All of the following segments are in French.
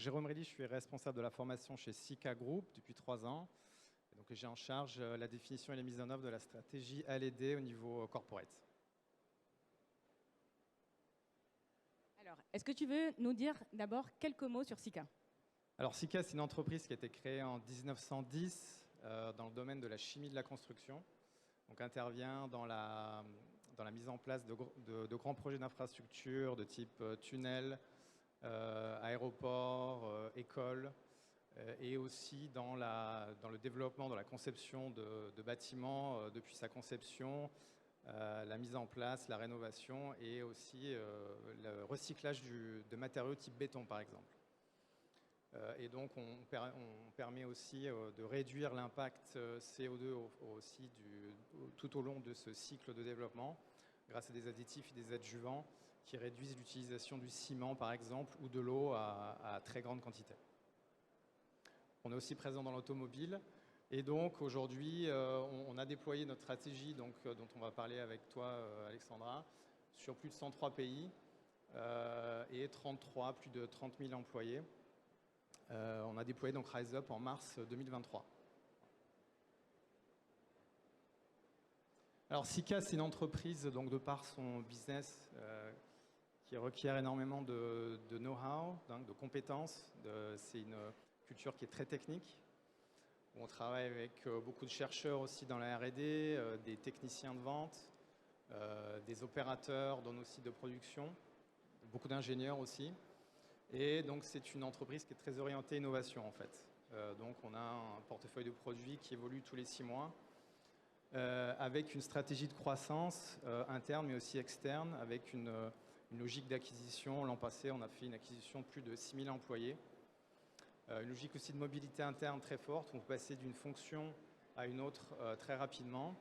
Jérôme Rély, je suis responsable de la formation chez Sika Group depuis 3 ans. Et donc, j'ai en charge la définition et la mise en œuvre de la stratégie L&D au niveau corporate. Alors, est-ce que tu veux nous dire d'abord quelques mots sur Sika? Alors, Sika, c'est une entreprise qui a été créée en 1910 dans le domaine de la chimie de la construction. Donc, intervient dans la mise en place de grands projets d'infrastructure de type tunnel, aéroport, école, et aussi dans le développement, dans la conception de bâtiments depuis sa conception, la mise en place, la rénovation et aussi le recyclage de matériaux type béton par exemple. Et donc on permet aussi de réduire l'impact CO2 aussi tout au long de ce cycle de développement grâce à des additifs et des adjuvants qui réduisent l'utilisation du ciment par exemple ou de l'eau à très grande quantité. On est aussi présent dans l'automobile et donc aujourd'hui on a déployé notre stratégie dont on va parler avec toi Alexandra sur plus de 103 pays et plus de 30 000 employés. On a déployé donc Rise Up en mars 2023. Alors Sika, c'est une entreprise donc de par son business qui requiert énormément de know-how, de compétences. C'est une culture qui est très technique. On travaille avec beaucoup de chercheurs aussi dans la R&D, des techniciens de vente, des opérateurs dans nos sites de production, beaucoup d'ingénieurs aussi. Et donc c'est une entreprise qui est très orientée innovation en fait. Donc on a un portefeuille de produits qui évolue tous les 6 mois. Avec une stratégie de croissance interne mais aussi externe, avec une logique d'acquisition. L'an passé, on a fait une acquisition de plus de 6 000 employés. Une logique aussi de mobilité interne très forte. On peut passer d'une fonction à une autre très rapidement.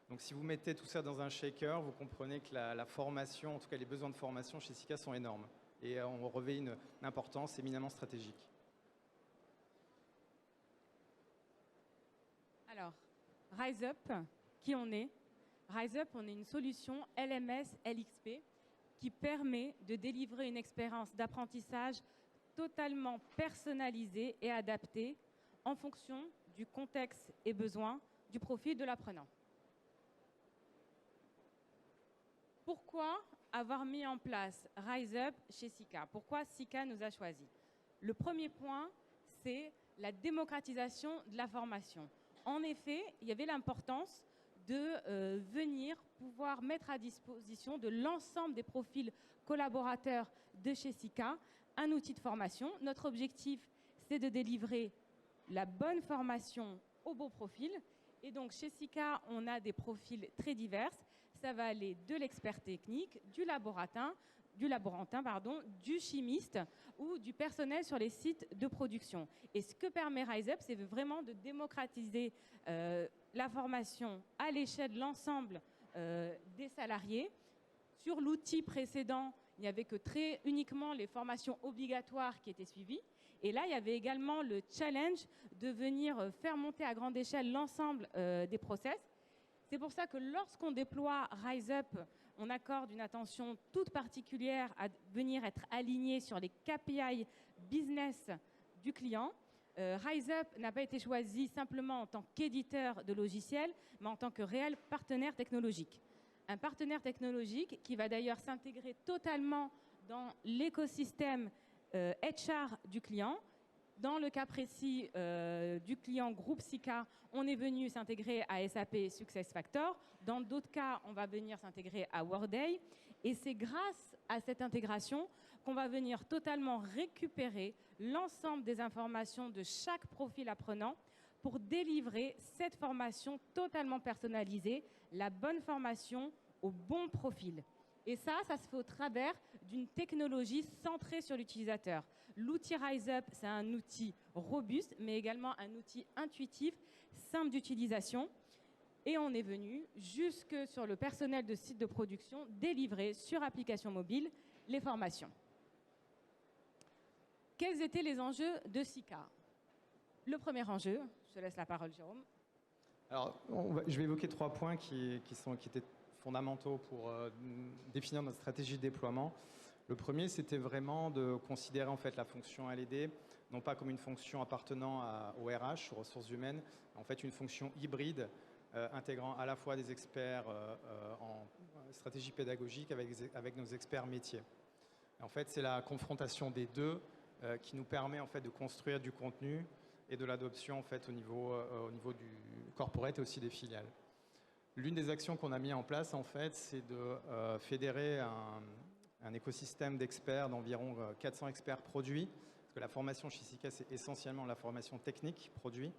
Donc si vous mettez tout ça dans un shaker, vous comprenez que la formation, en tout cas les besoins de formation chez Sika sont énormes. Et on revêt une importance éminemment stratégique. Alors, Rise Up, qui on est? Rise Up, on est une solution LMS LXP qui permet de délivrer une expérience d'apprentissage totalement personnalisée et adaptée en fonction du contexte et besoins du profil de l'apprenant. Pourquoi avoir mis en place Rise Up chez Sika? Pourquoi Sika nous a choisis? Le premier point, c'est la démocratisation de la formation. En effet, il y avait l'importance de venir pouvoir mettre à disposition de l'ensemble des profils collaborateurs de chez Sika un outil de formation. Notre objectif, c'est de délivrer la bonne formation au bon profil. Et donc, chez Sika, on a des profils très divers. Ça va aller de l'expert technique, du laborantin, du chimiste ou du personnel sur les sites de production. Et ce que permet Rise Up, c'est vraiment de démocratiser la formation à l'échelle de l'ensemble des salariés. Sur l'outil précédent, il n'y avait que uniquement les formations obligatoires qui étaient suivies. Et là, il y avait également le challenge de venir faire monter à grande échelle l'ensemble des process. C'est pour ça que lorsqu'on déploie Rise Up, on accorde une attention toute particulière à venir être aligné sur les KPI business du client. Rise Up n'a pas été choisi simplement en tant qu'éditeur de logiciels, mais en tant que réel partenaire technologique. Un partenaire technologique qui va d'ailleurs s'intégrer totalement dans l'écosystème HR du client. Dans le cas précis du client groupe Sika, on est venu s'intégrer à SAP SuccessFactors. Dans d'autres cas, on va venir s'intégrer à Workday. Et c'est grâce à cette intégration qu'on va venir totalement récupérer l'ensemble des informations de chaque profil apprenant pour délivrer cette formation totalement personnalisée, la bonne formation au bon profil. Et ça se fait au travers d'une technologie centrée sur l'utilisateur. L'outil Rise Up, c'est un outil robuste, mais également un outil intuitif, simple d'utilisation. Et on est venu, jusque sur le personnel de site de production, délivrer sur application mobile les formations. Quels étaient les enjeux de Sika? Le premier enjeu, je te laisse la parole Jérôme. Alors, je vais évoquer 3 points qui étaient fondamentaux pour définir notre stratégie de déploiement. Le premier, c'était vraiment de considérer en fait la fonction L&D non pas comme une fonction appartenant au RH, aux ressources humaines, en fait une fonction hybride intégrant à la fois des experts en stratégie pédagogique avec nos experts métiers. Et en fait, c'est la confrontation des deux qui nous permet en fait de construire du contenu et de l'adoption en fait au niveau du corporate et aussi des filiales. L'une des actions qu'on a mis en place en fait, c'est de fédérer un écosystème d'experts d'environ 400 experts produits, parce que la formation chez Sika, c'est essentiellement la formation technique produit,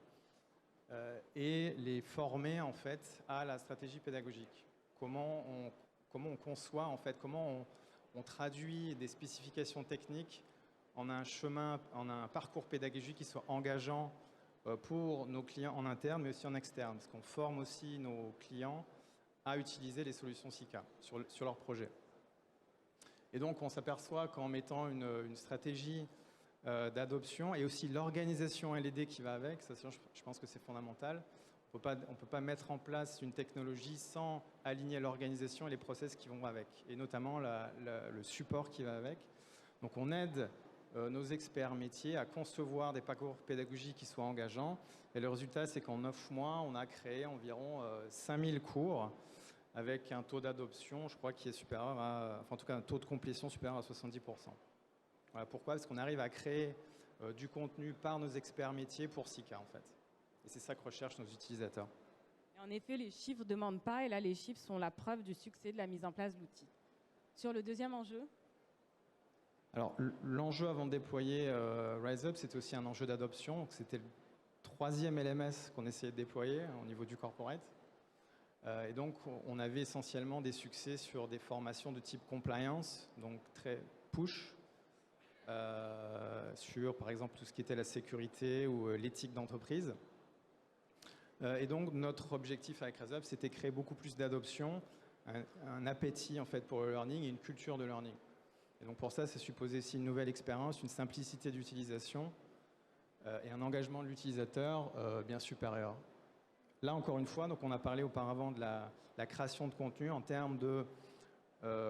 et les former en fait à la stratégie pédagogique. Comment on conçoit en fait, comment on traduit des spécifications techniques en un parcours pédagogique qui soit engageant pour nos clients en interne, mais aussi en externe, parce qu'on forme aussi nos clients à utiliser les solutions Sika sur leurs projets. Et donc, on s'aperçoit qu'en mettant une stratégie d'adoption et aussi l'organisation LED qui va avec, ça, je pense que c'est fondamental. On ne peut pas mettre en place une technologie sans aligner l'organisation et les process qui vont avec, et notamment le support qui va avec. Donc, on aide nos experts métiers à concevoir des parcours pédagogiques qui soient engageants. Et le résultat, c'est qu'en 9 mois, on a créé environ 5000 cours avec un taux d'adoption, je crois, qui est supérieur à, enfin, en tout cas, un taux de complétion supérieur à 70%. Voilà, pourquoi ? Parce qu'on arrive à créer du contenu par nos experts métiers pour Sika, en fait. Et c'est ça que recherchent nos utilisateurs. Et en effet, les chiffres ne demandent pas, et là, les chiffres sont la preuve du succès de la mise en place de l'outil. Sur le deuxième enjeu ? Alors, l'enjeu avant de déployer RiseUp, c'était aussi un enjeu d'adoption. C'était le 3e LMS qu'on essayait de déployer au niveau du corporate. Et donc, on avait essentiellement des succès sur des formations de type compliance, donc très push, sur, par exemple, tout ce qui était la sécurité ou l'éthique d'entreprise. Et donc, notre objectif avec RiseUp, c'était créer beaucoup plus d'adoption, un appétit, en fait, pour le learning et une culture de learning. Et donc pour ça, c'est supposé aussi une nouvelle expérience, une simplicité d'utilisation et un engagement de l'utilisateur bien supérieur. Là, encore une fois, donc on a parlé auparavant de la création de contenu en termes de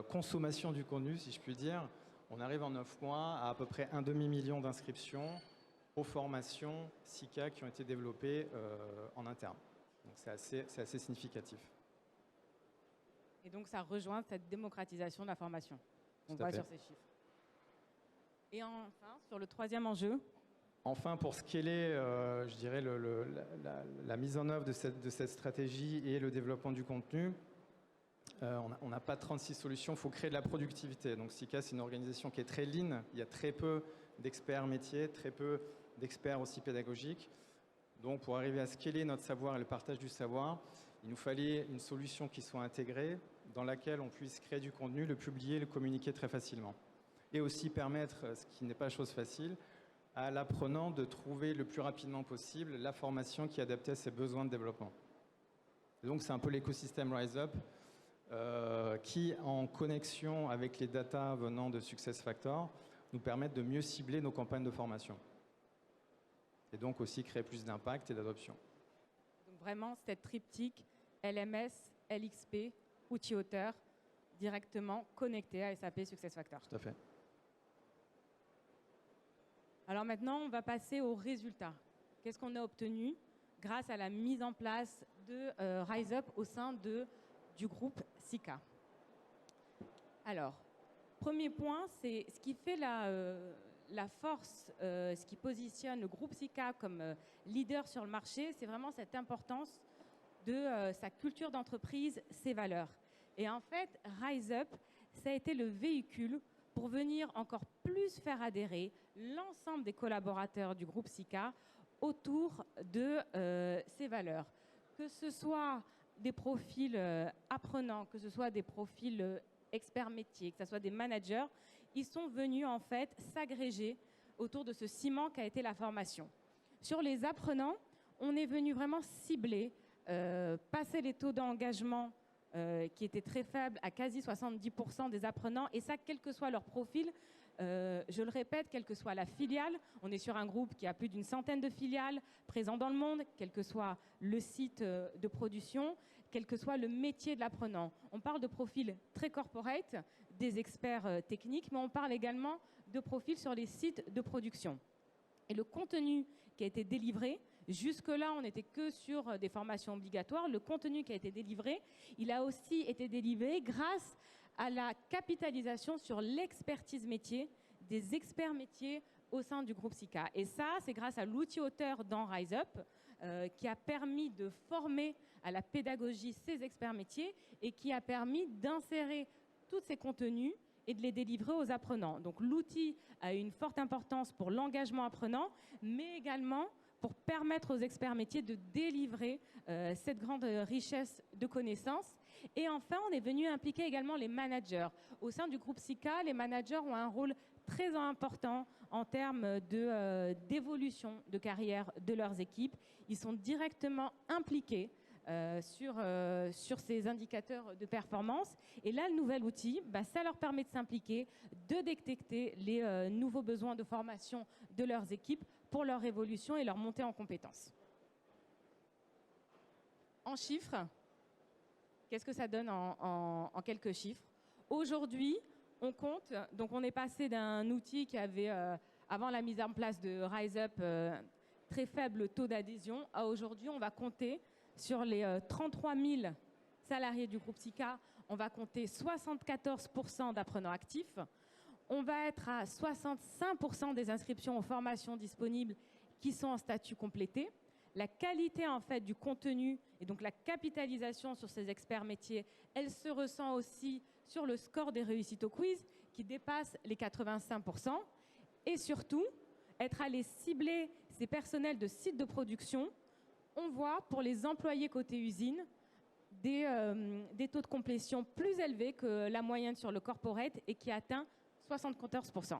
consommation du contenu, si je puis dire. On arrive en 9 mois à peu près 1,5 million d'inscriptions aux formations Sika qui ont été développées en interne. Donc c'est assez significatif. Et donc ça rejoint cette démocratisation de la formation. On voit sur ces chiffres. Et enfin, sur le troisième enjeu. Enfin, pour scaler, je dirais, la mise en œuvre de cette stratégie et le développement du contenu, on n'a pas 36 solutions, il faut créer de la productivité. Donc Sika, c'est une organisation qui est très lean, il y a très peu d'experts métiers, très peu d'experts aussi pédagogiques. Donc pour arriver à scaler notre savoir et le partage du savoir, il nous fallait une solution qui soit intégrée, dans laquelle on puisse créer du contenu, le publier, le communiquer très facilement. Et aussi permettre, ce qui n'est pas chose facile, à l'apprenant de trouver le plus rapidement possible la formation qui est adaptée à ses besoins de développement. Et donc c'est un peu l'écosystème RiseUp qui, en connexion avec les datas venant de SuccessFactors, nous permettent de mieux cibler nos campagnes de formation. Et donc aussi créer plus d'impact et d'adoption. Donc vraiment, cette triptyque LMS, LXP, outil auteur, directement connecté à SAP SuccessFactors. Tout à fait. Alors maintenant, on va passer aux résultats. Qu'est-ce qu'on a obtenu grâce à la mise en place de RiseUp au sein du groupe Sika? Alors, premier point, c'est ce qui fait la force, ce qui positionne le groupe Sika comme leader sur le marché, c'est vraiment cette importance de sa culture d'entreprise, ses valeurs. Et en fait, RiseUp, ça a été le véhicule pour venir encore plus faire adhérer l'ensemble des collaborateurs du groupe Sika autour de ces valeurs. Que ce soit des profils apprenants, que ce soit des profils experts métiers, que ce soit des managers, ils sont venus en fait s'agréger autour de ce ciment qu'a été la formation. Sur les apprenants, on est venu vraiment cibler, passer les taux d'engagement qui étaient très faibles à quasi 70% des apprenants, et ça, quel que soit leur profil. Je le répète, quelle que soit la filiale, on est sur un groupe qui a plus d'une centaine de filiales présents dans le monde, quel que soit le site de production, quel que soit le métier de l'apprenant. On parle de profils très corporate, des experts techniques, mais on parle également de profils sur les sites de production. Et le contenu qui a été délivré, jusque-là, on n'était que sur des formations obligatoires. Le contenu qui a été délivré, il a aussi été délivré grâce à la capitalisation sur l'expertise métier des experts métiers au sein du groupe SICA. Et ça, c'est grâce à l'outil auteur dans RiseUp qui a permis de former à la pédagogie ces experts métiers et qui a permis d'insérer tous ces contenus et de les délivrer aux apprenants. Donc l'outil a une forte importance pour l'engagement apprenant, mais également pour permettre aux experts métiers de délivrer cette grande richesse de connaissances. Et enfin, on est venu impliquer également les managers. Au sein du groupe SICA, les managers ont un rôle très important en termes d'évolution de carrière de leurs équipes. Ils sont directement impliqués sur ces indicateurs de performance. Et là, le nouvel outil, ça leur permet de s'impliquer, de détecter les nouveaux besoins de formation de leurs équipes pour leur évolution et leur montée en compétences. En chiffres, qu'est-ce que ça donne en quelques chiffres? Aujourd'hui, on compte, donc on est passé d'un outil qui avait, avant la mise en place de RiseUp, très faible taux d'adhésion, à aujourd'hui, on va compter sur les 33 000 salariés du groupe SICA, on va compter 74% d'apprenants actifs. On va être à 65% des inscriptions aux formations disponibles qui sont en statut complété. La qualité en fait du contenu et donc la capitalisation sur ces experts métiers, elle se ressent aussi sur le score des réussites au quiz qui dépasse les 85%. Et surtout, être allé cibler ces personnels de sites de production, on voit pour les employés côté usine des taux de complétion plus élevés que la moyenne sur le corporate et qui atteint 74%.